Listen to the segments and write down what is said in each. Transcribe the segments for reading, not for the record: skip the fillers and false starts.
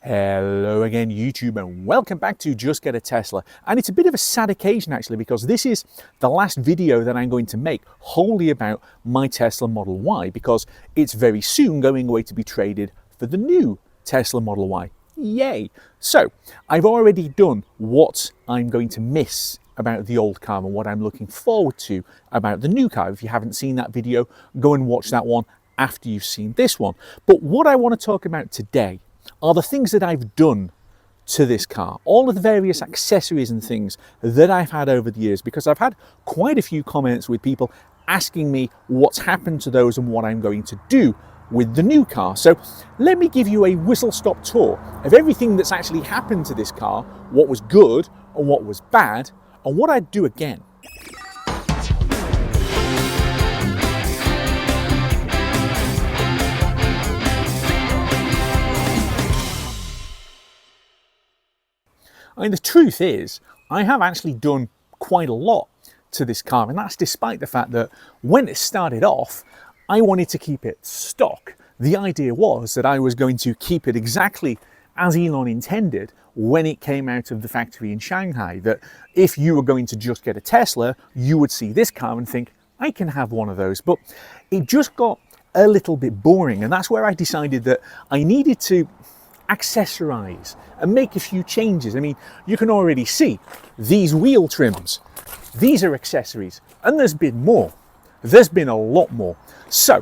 Hello again YouTube, and welcome back to Just Get a Tesla. And it's a bit of a sad occasion actually, because this is the last video that I'm going to make wholly about my Tesla Model Y, because it's very soon going away to be traded for the new Tesla Model Y. Yay! So I've already done what I'm going to miss about the old car and what I'm looking forward to about the new car. If you haven't seen that video, go and watch that one after you've seen this one. But what I want to talk about today are the things that I've done to this car, all of the various accessories and things that I've had over the years, because I've had quite a few comments with people asking me what's happened to those and what I'm going to do with the new car. So let me give you a whistle-stop tour of everything that's actually happened to this car, what was good and what was bad, and what I'd do again. I mean, the truth is, I have actually done quite a lot to this car, and that's despite the fact that when it started off, I wanted to keep it stock. The idea was that I was going to keep it exactly as Elon intended when it came out of the factory in Shanghai, that if you were going to just get a Tesla, you would see this car and think, I can have one of those. But it just got a little bit boring, and that's where I decided that I needed to accessorize and make a few changes. I mean, you can already see these wheel trims. These are accessories, and there's been more. There's been a lot more. So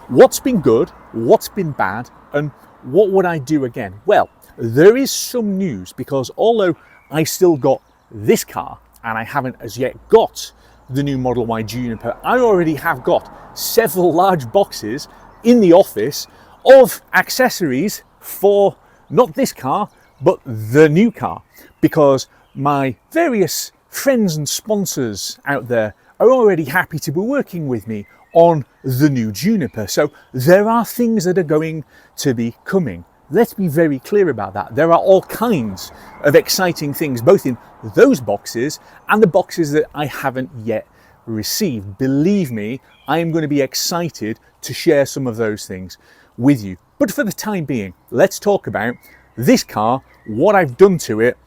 what's been good, what's been bad, and what would I do again? Well, there is some news, because although I still got this car and I haven't as yet got the new Model Y Juniper, I already have got several large boxes in the office of accessories for not this car, but the new car, because my various friends and sponsors out there are already happy to be working with me on the new Juniper. So there are things that are going to be coming. Let's be very clear about that. There are all kinds of exciting things, both in those boxes and the boxes that I haven't yet received. Believe me, I am going to be excited to share some of those things with you. But for the time being, let's talk about this car, what I've done to it,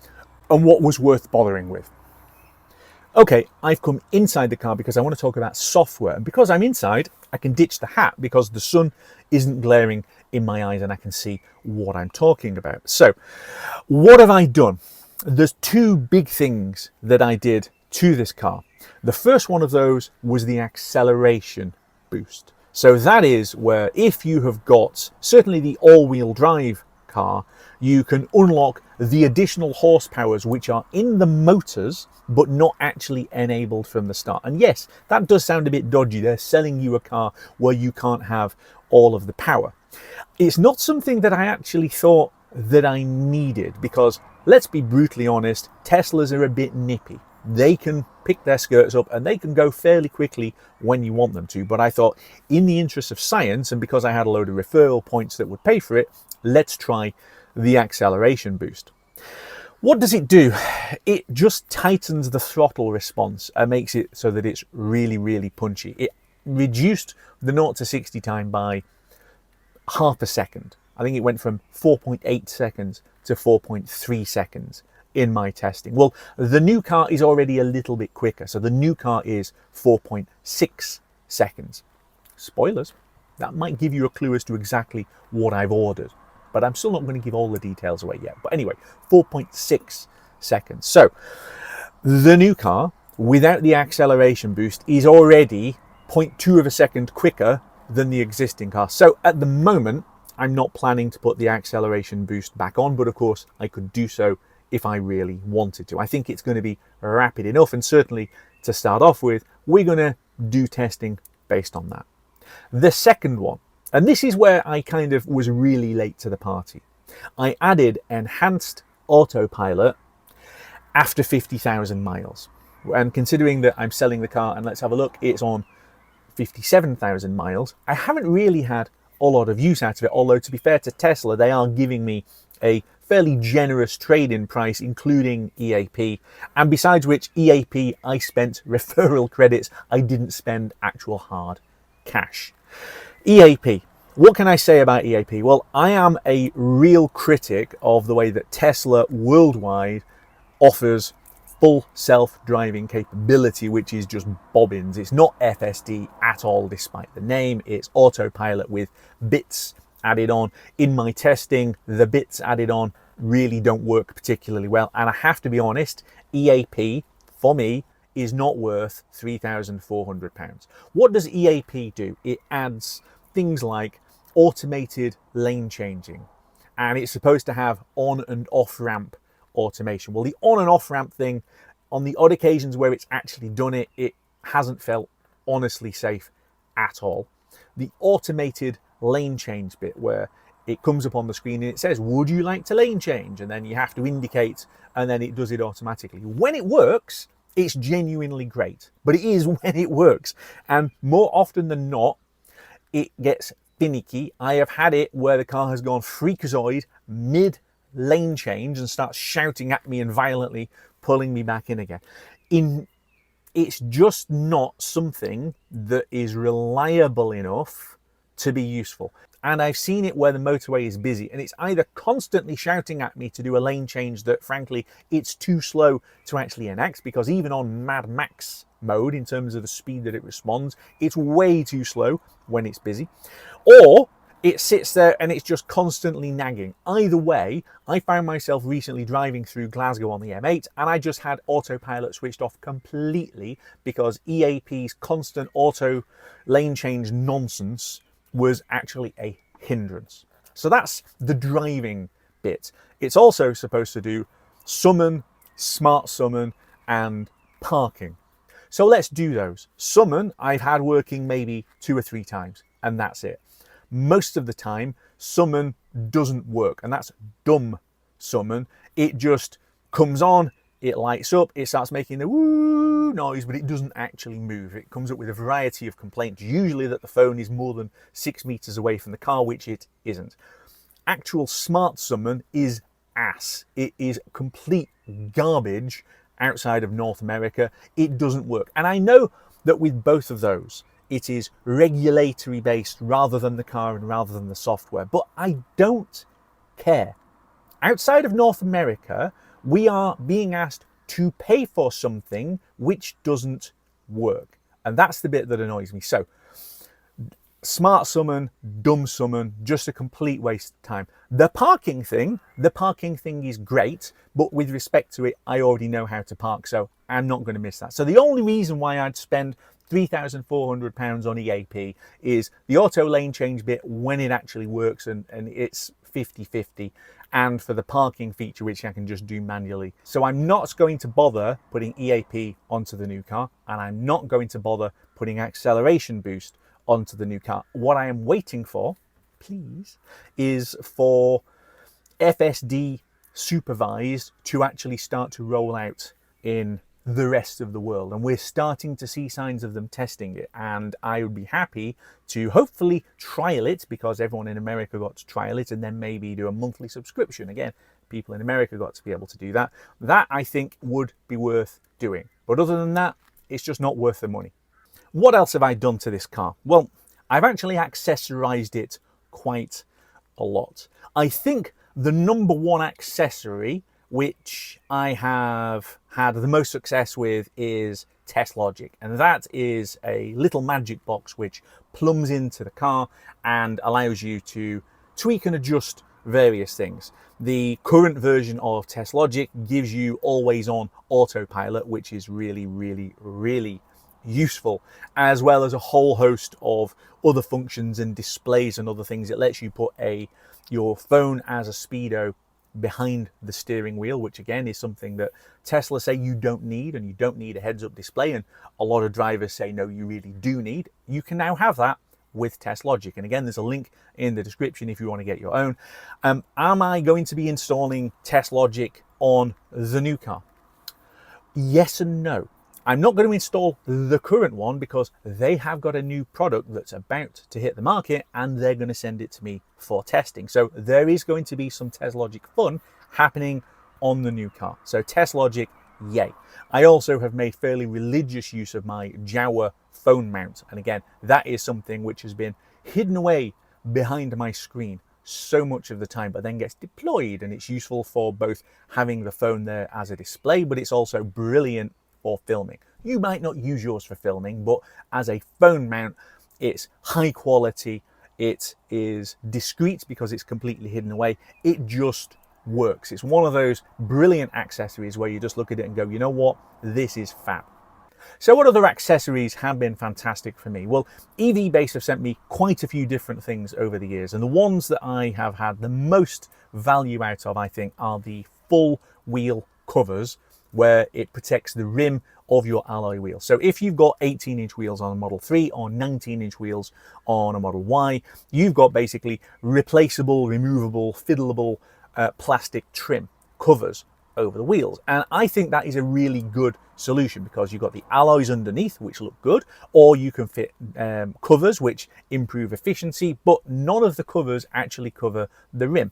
and what was worth bothering with. Okay, I've come inside the car because I want to talk about software. And because I'm inside, I can ditch the hat because the sun isn't glaring in my eyes and I can see what I'm talking about. So, what have I done? There's two big things that I did to this car. The first one of those was the acceleration boost. So that is where, if you have got certainly the all-wheel drive car, you can unlock the additional horsepowers which are in the motors but not actually enabled from the start. And yes, that does sound a bit dodgy. They're selling you a car where you can't have all of the power. It's not something that I actually thought that I needed, because let's be brutally honest, Teslas are a bit nippy. They can pick their skirts up and they can go fairly quickly when you want them to. But I thought, in the interest of science, and because I had a load of referral points that would pay for it, let's try the acceleration boost. What does it do? It just tightens the throttle response and makes it so that it's really, really punchy. It reduced the 0 to 60 time by half a second. I think it went from 4.8 seconds to 4.3 seconds in my testing. Well, the new car is already a little bit quicker. So the new car is 4.6 seconds. Spoilers, that might give you a clue as to exactly what I've ordered, but I'm still not going to give all the details away yet. But anyway, 4.6 seconds. So the new car, without the acceleration boost, is already 0.2 of a second quicker than the existing car. So at the moment, I'm not planning to put the acceleration boost back on, but of course I could do so if I really wanted to. I think it's going to be rapid enough, and certainly to start off with, we're going to do testing based on that. The second one, and this is where I kind of was really late to the party, I added enhanced autopilot after 50,000 miles. And considering that I'm selling the car, and let's have a look, it's on 57,000 miles, I haven't really had a lot of use out of it, although to be fair to Tesla, they are giving me a fairly generous trade-in price, including EAP. And besides which, EAP, I spent referral credits. I didn't spend actual hard cash. EAP, What can I say about EAP? Well, I am a real critic of the way that Tesla worldwide offers full self-driving capability, which is just bobbins. It's not FSD at all, despite the name. It's autopilot with bits added on. In my testing, the bits added on really don't work particularly well. And I have to be honest, EAP, for me, is not worth £3,400. What does EAP do? It adds things like automated lane changing, and it's supposed to have on and off ramp automation. Well, the on and off ramp thing, on the odd occasions where it's actually done it, it hasn't felt honestly safe at all. The automated lane change bit, where it comes up on the screen and it says, would you like to lane change? And then you have to indicate, and then it does it automatically. When it works, it's genuinely great, but it is when it works. And more often than not, it gets finicky. I have had it where the car has gone freakazoid mid lane change and starts shouting at me and violently pulling me back in again. It's just not something that is reliable enough to be useful. And I've seen it where the motorway is busy and it's either constantly shouting at me to do a lane change that frankly it's too slow to actually enact, because even on Mad Max mode, in terms of the speed that it responds, it's way too slow when it's busy, or it sits there and it's just constantly nagging. Either way, I found myself recently driving through Glasgow on the M8 and I just had autopilot switched off completely because EAP's constant auto lane change nonsense was actually a hindrance. So that's the driving bit. It's also supposed to do summon, smart summon, and parking. So let's do those. Summon, I've had working maybe 2 or 3 times, and that's it. Most of the time, summon doesn't work, and that's dumb summon. It just comes on, it lights up, it starts making the woo noise, but it doesn't actually move. It comes up with a variety of complaints, usually that the phone is more than 6 meters away from the car, which it isn't. Actual smart summon is ass. It is complete garbage outside of North America. It doesn't work. And I know that with both of those, it is regulatory based rather than the car and rather than the software, but I don't care. Outside of North America, we are being asked to pay for something which doesn't work. And that's the bit that annoys me. So, smart summon, dumb summon, just a complete waste of time. The parking thing is great, but with respect to it, I already know how to park, so I'm not going to miss that. So the only reason why I'd spend £3,400 on EAP is the auto lane change bit when it actually works, and it's 50-50, and for the parking feature, which I can just do manually. So I'm not going to bother putting EAP onto the new car, and I'm not going to bother putting acceleration boost onto the new car. What I am waiting for, please, is for FSD supervised to actually start to roll out in the rest of the world, and we're starting to see signs of them testing it, and I would be happy to hopefully trial it, because everyone in America got to trial it, and then maybe do a monthly subscription. Again, people in America got to be able to do that. That I think would be worth doing, but other than that, it's just not worth the money. What else have I done to this car? Well, I've actually accessorized it quite a lot. I think the number one accessory which I have had the most success with is ts.la, and that is a little magic box which plumbs into the car and allows you to tweak and adjust various things. The current version of ts.la gives you always on autopilot, which is really, really, really useful, as well as a whole host of other functions and displays and other things. It lets you put your phone as a speedo behind the steering wheel, which again is something that Tesla say you don't need, and you don't need a heads-up display, and a lot of drivers say no, you really do need. You can now have that with ts.la, and again there's a link in the description if you want to get your own. Am I going to be installing ts.la on the new car? Yes and no. I'm not going to install the current one because they have got a new product that's about to hit the market, and they're going to send it to me for testing. So there is going to be some ts.la fun happening on the new car. So ts.la, yay. I also have made fairly religious use of my Jawa phone mount. And again, that is something which has been hidden away behind my screen so much of the time, but then gets deployed, and it's useful for both having the phone there as a display, but it's also brilliant for filming. You might not use yours for filming, but as a phone mount, it's high quality, it is discreet because it's completely hidden away. It just works. It's one of those brilliant accessories where you just look at it and go, you know what, this is fab. So what other accessories have been fantastic for me? Well, EV-Base have sent me quite a few different things over the years, and the ones that I have had the most value out of, I think, are the full wheel covers, where it protects the rim of your alloy wheel. So if you've got 18-inch wheels on a Model 3 or 19-inch wheels on a Model Y, you've got basically replaceable, removable, fiddleable plastic trim covers over the wheels. And I think that is a really good solution because you've got the alloys underneath, which look good, or you can fit covers which improve efficiency, but none of the covers actually cover the rim.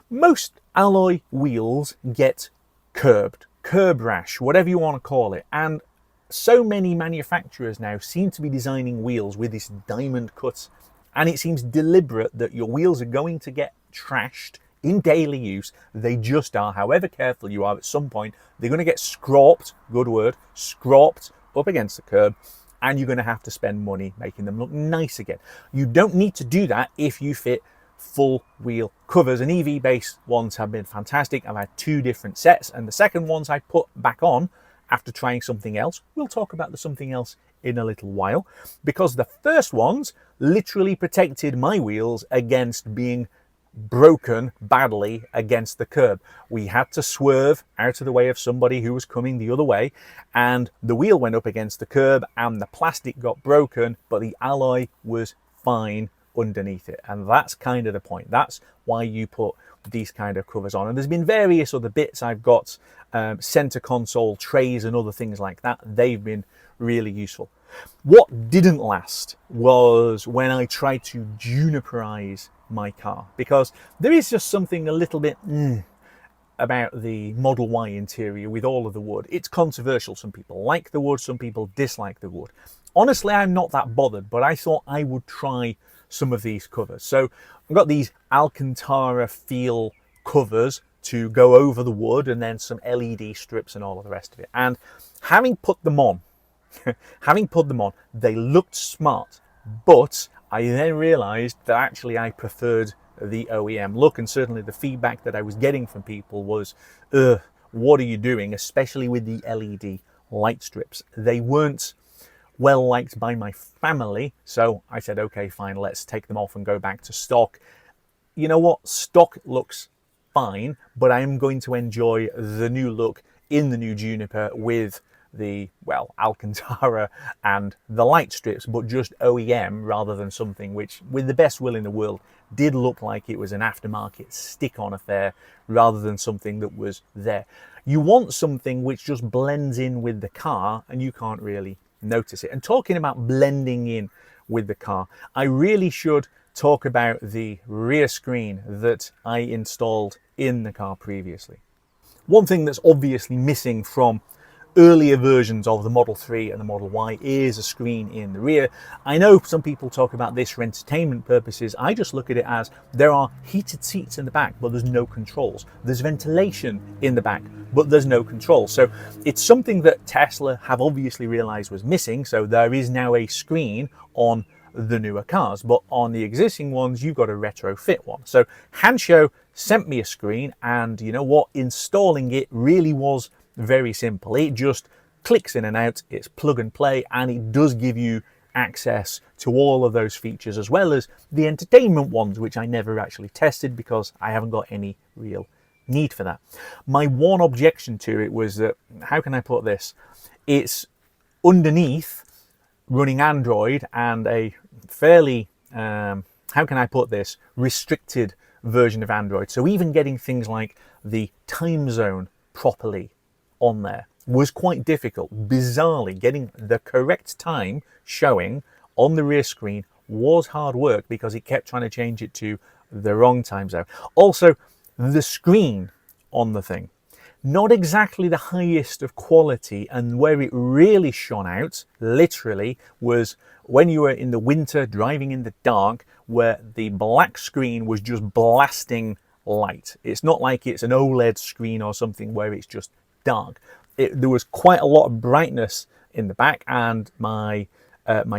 Most alloy wheels get curbed, curb rash, whatever you want to call it, and so many manufacturers now seem to be designing wheels with this diamond cut, and it seems deliberate that your wheels are going to get trashed in daily use. They just are. However careful you are, at some point they're going to get scraped, good word, scraped up against the curb, and you're going to have to spend money making them look nice again. You don't need to do that if you fit full wheel covers, and EV-Base ones have been fantastic. I've had 2 different sets, and the second ones I put back on after trying something else. We'll talk about the something else in a little while, because the first ones literally protected my wheels against being broken badly against the curb. We had to swerve out of the way of somebody who was coming the other way, and the wheel went up against the curb and the plastic got broken, but the alloy was fine underneath it. And that's kind of the point. That's why you put these kind of covers on. And there's been various other bits. I've got center console trays and other things like that. They've been really useful. What didn't last was when I tried to juniperize my car, because there is just something a little bit about the Model Y interior with all of the wood. It's controversial. Some people like the wood, some people dislike the wood. Honestly, I'm not that bothered, but I thought I would try some of these covers. So I've got these Alcantara feel covers to go over the wood, and then some LED strips and all of the rest of it. And having put them on, they looked smart, but I then realized that actually I preferred the OEM look, and certainly the feedback that I was getting from people was, what are you doing, especially with the LED light strips. They weren't well liked by my family, so I said, okay, fine, let's take them off and go back to stock. You know what, stock looks fine, but I'm going to enjoy the new look in the new Juniper with the, well, Alcantara and the light strips, but just OEM rather than something which, with the best will in the world, did look like it was an aftermarket stick-on affair rather than something that was there. You want something which just blends in with the car and you can't really notice it. And talking about blending in with the car, I really should talk about the rear screen that I installed in the car previously. One thing that's obviously missing from earlier versions of the Model 3 and the Model Y is a screen in the rear. I know some people talk about this for entertainment purposes. I just look at it as there are heated seats in the back, but there's no controls. There's ventilation in the back, but there's no controls. So it's something that Tesla have obviously realized was missing. So there is now a screen on the newer cars, but on the existing ones, you've got to retrofit one. So Hansho sent me a screen, and you know what? Installing it really was very simple. It just clicks in and out, it's plug and play, and it does give you access to all of those features as well as the entertainment ones, which I never actually tested because I haven't got any real need for that. My one objection to it was that, how can I put this? It's underneath running Android and a fairly, how can I put this, restricted version of Android. So even getting things like the time zone properly on there was quite difficult. Bizarrely, getting the correct time showing on the rear screen was hard work because it kept trying to change it to the wrong time zone. Also, the screen on the thing Not exactly the highest of quality, and where it really shone out, literally, was when you were in the winter driving in the dark, where the black screen was just blasting light. It's not like it's an OLED screen or something where it's just dark. There was quite a lot of brightness in the back, and my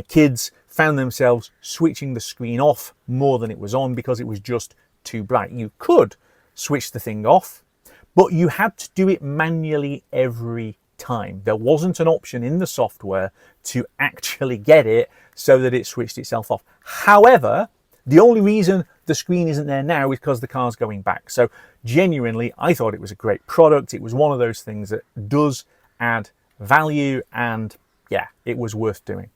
kids found themselves switching the screen off more than it was on because it was just too bright. You could switch the thing off, but you had to do it manually every time. There wasn't an option in the software to actually get it so that it switched itself off. However, the only reason the screen isn't there now is because the car's going back. So genuinely, I thought it was a great product. It was one of those things that does add value, and yeah, it was worth doing.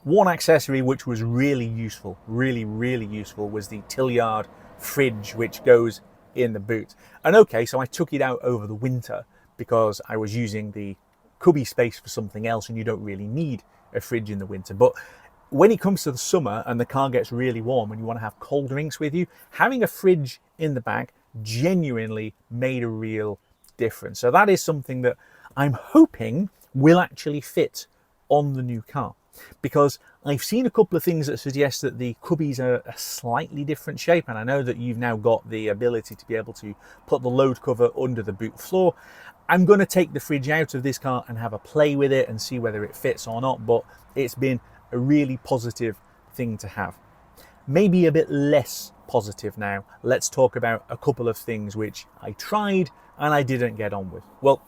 One accessory which was really useful, really useful, was the Tilliard fridge, which goes in the boot. And okay, so I took it out over the winter because I was using the cubby space for something else, and you don't really need a fridge in the winter. But when it comes to the summer and the car gets really warm and you want to have cold drinks with you, having a fridge in the back genuinely made a real difference. So that is something that I'm hoping will actually fit on the new car, because I've seen a couple of things that suggest that the cubbies are a slightly different shape, and I know that you've now got the ability to be able to put the load cover under the boot floor. I'm going to take the fridge out of this car and have a play with it and see whether it fits or not, but it's been a really positive thing to have. Maybe a bit less positive now. Let's talk about a couple of things which I tried and I didn't get on with. Well,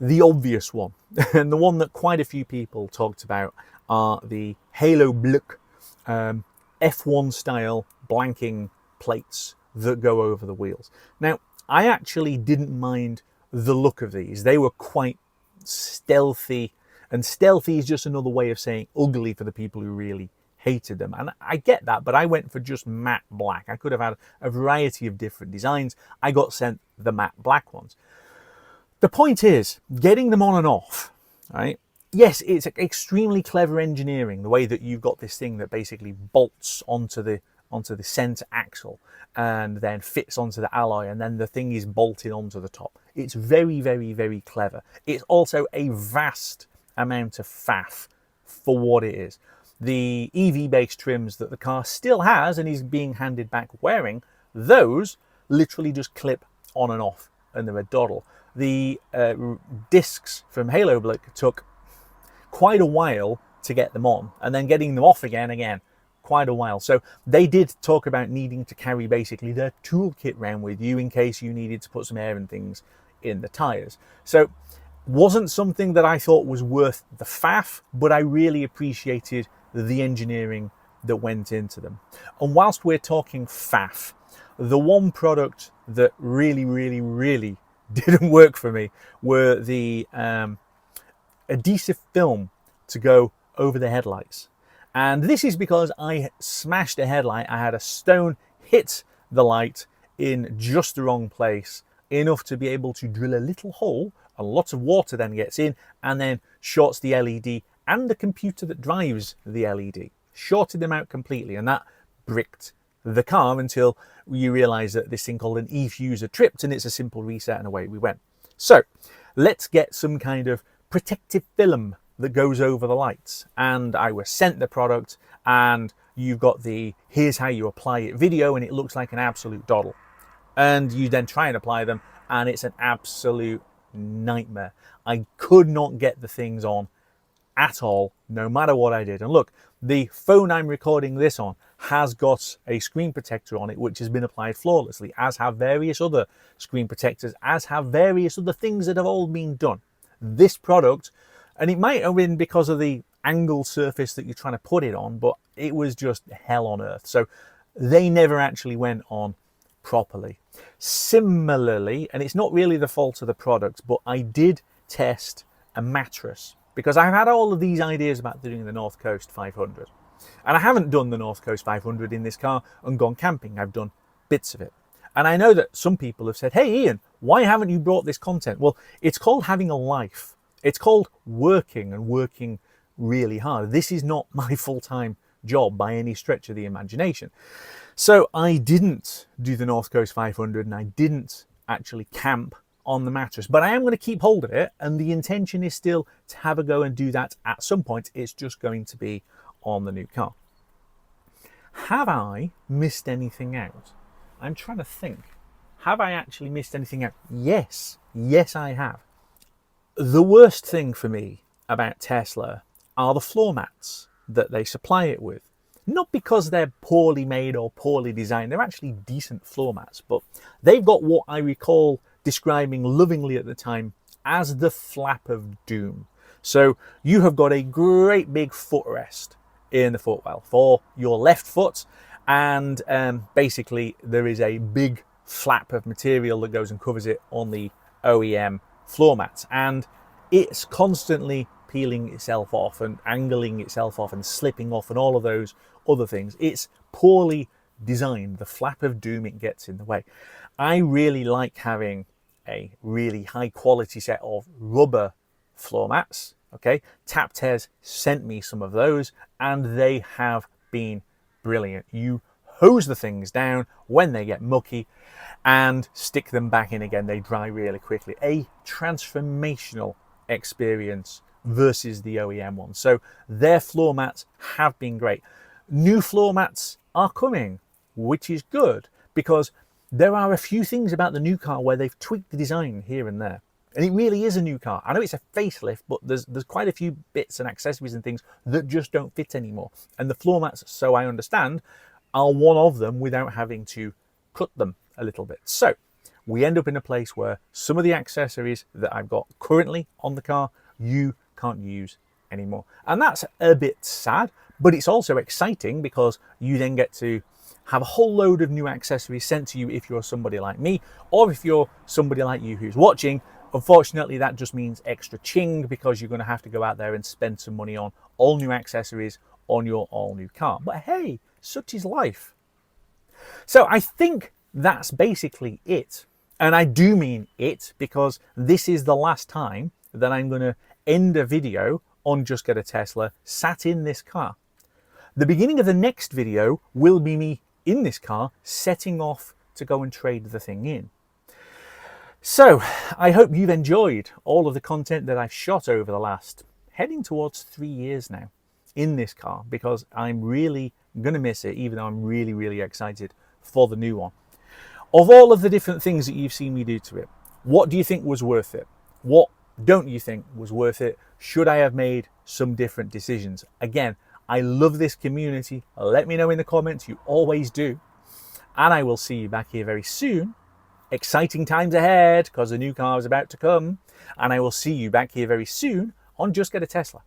the obvious one, and the one that quite a few people talked about, are the Halo Bluk F1 style blanking plates that go over the wheels. Now, I actually didn't mind the look of these. They were quite stealthy, and stealthy is just another way of saying ugly for the people who really hated them. And I get that, but I went for just matte black. I could have had a variety of different designs. I got sent the matte black ones. The point is, getting them on and off, right? Yes, it's extremely clever engineering, the way that you've got this thing that basically bolts onto the center axle and then fits onto the alloy, and then the thing is bolted onto the top. It's very clever. It's also a vast amount of faff for what it is. The EV-based trims that the car still has and is being handed back wearing, those literally just clip on and off, and they're a doddle. The discs from Halo Bluk took quite a while to get them on, and then getting them off again quite a while. So they did talk about needing to carry basically their toolkit around with you in case you needed to put some air and things in the tires. So wasn't something that I thought was worth the faff, but I really appreciated the engineering that went into them. And whilst we're talking faff, the one product that really didn't work for me were the adhesive film to go over the headlights. And this is because I smashed a headlight. I had a stone hit the light in just the wrong place, enough to be able to drill a little hole, and lots of water then gets in and then shorts the LED and the computer that drives the LED. Shorted them out completely, and that bricked the car until you realize that this thing called an e-fuser tripped, and it's a simple reset and away we went. So let's get some kind of protective film that goes over the lights. And I was sent the product, and you've got the here's how you apply it video, and it looks like an absolute doddle. And you then try and apply them, and it's an absolute nightmare. I could not get the things on at all, no matter what I did. And look, the phone I'm recording this on has got a screen protector on it, which has been applied flawlessly, as have various other screen protectors, as have various other things that have all been done. This product, and it might have been because of the angled surface that you're trying to put it on, but it was just hell on earth. So they never actually went on properly. Similarly, and it's not really the fault of the product, but I did test a mattress, because I've had all of these ideas about doing the North Coast 500. And I haven't done the North Coast 500 in this car and gone camping. I've done bits of it. And I know that some people have said, hey Ian, why haven't you brought this content? Well, it's called having a life. It's called working, and working really hard. This is not my full-time job by any stretch of the imagination. So I didn't do the North Coast 500, and I didn't actually camp on the mattress, but I am going to keep hold of it, and the intention is still to have a go and do that at some point. It's just going to be on the new car. Have I missed anything out? I'm trying to think. Have I actually missed anything out? Yes, I have. The worst thing for me about Tesla are the floor mats that they supply it with. Not because they're poorly made or poorly designed, they're actually decent floor mats, but they've got what I recall describing lovingly at the time as the flap of doom. So you have got a great big footrest in the footwell for your left foot, and basically there is a big flap of material that goes and covers it on the OEM floor mats, and it's constantly peeling itself off and angling itself off and slipping off and all of those other things. It's poorly designed. The flap of doom, it gets in the way. I really like having a really high quality set of rubber floor mats. Okay, Taptez sent me some of those and they have been brilliant. You hose the things down when they get mucky and stick them back in again. They dry really quickly. A transformational experience versus the OEM ones. So their floor mats have been great. New floor mats are coming, which is good, because there are a few things about the new car where they've tweaked the design here and there. And it really is a new car. I know it's a facelift, but there's quite a few bits and accessories and things that just don't fit anymore. And the floor mats, so I understand, are one of them without having to cut them a little bit. So we end up in a place where some of the accessories that I've got currently on the car, you can't use anymore. And that's a bit sad, but it's also exciting because you then get to have a whole load of new accessories sent to you if you're somebody like me, or if you're somebody like you who's watching. Unfortunately, that just means extra ching because you're going to have to go out there and spend some money on all new accessories on your all new car. But hey, such is life. So I think that's basically it. And I do mean it, because this is the last time that I'm going to end a video on Just Get a Tesla sat in this car. The beginning of the next video will be me in this car setting off to go and trade the thing in. So I hope you've enjoyed all of the content that I've shot over the last heading towards 3 years now in this car, because I'm really going to miss it, even though I'm really, really excited for the new one. Of all of the different things that you've seen me do to it, what do you think was worth it? What don't you think was worth it? Should I have made some different decisions? Again, I love this community. Let me know in the comments. You always do. And I will see you back here very soon. Exciting times ahead because the new car is about to come. And I will see you back here very soon on Just Get a Tesla.